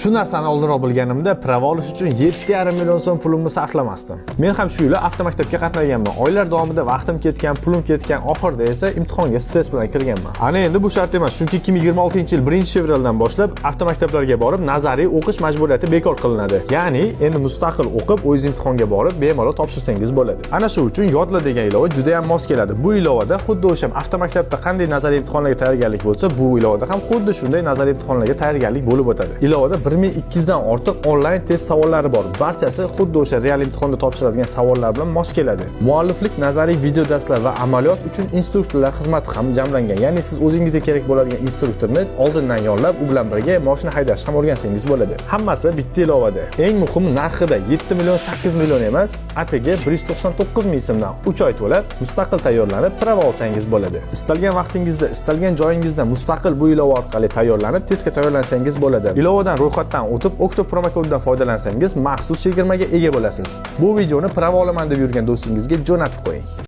Shu narsani oldinroq bilganimda prava olish uchun 7,5 million so'm pulimni sarflamasdim. Men ham shu yili avtomaktabga qatnaganman. Oylar davomida vaqtim ketgan, pulim ketgan, oxirida esa imtihonga stress bilan kirganman. Ana endi bu shart emas, chunki 2026-yil 1-fevraldan boshlab avtomaktablarga borib nazariy o'qish majburiyati bekor qilinadi. Ya'ni endi mustaqil o'qib, o'zingiz imtihonga borib, bemalol topshirsangiz bo'ladi. Ana shu uchun Yodla degan ilova juda ham mos keladi. Bu ilovada xuddi o'sha avtomaktabda qanday nazariy imtihonlarga tayyorgarlik bo'lsa, bu ilovada ham xuddi shunday nazariy imtihonlarga tayyorgarlik bo'lib o'tadi. Ilovada 1200 dan ortiq onlayn test savollari bor. Barchasi xuddi o'sha real imtihonda topshiradigan savollar bilan mos keladi. Mualliflik, nazariy video darslar va amaliyot uchun instruktorlar xizmati ham jamlangan. Ya'ni siz o'zingizga kerak bo'ladigan instruktorni oldindan yollab, u bilan birga mashina haydashni ham o'rgansangiz bo'ladi. Hammasi bitta ilovada. Eng muhimi narxida 7 million 8 million emas, atigi 199 ming so'mdan 3 oy to'lab, mustaqil tayyorlanib prava olsangiz bo'ladi. Istalgan vaqtingizda, istalgan joyingizda mustaqil bu ilova orqali tayyorlanib, testga tayyorlansangiz bo'ladi. Ilovadan ro'yxatdan o'tib, Okto promokodidan foydalansangiz, maxsus chegirmaga ega bo'lasiz. Bu videoni prava olaman deb yurgan do'stingizga jo'natib qo'ying.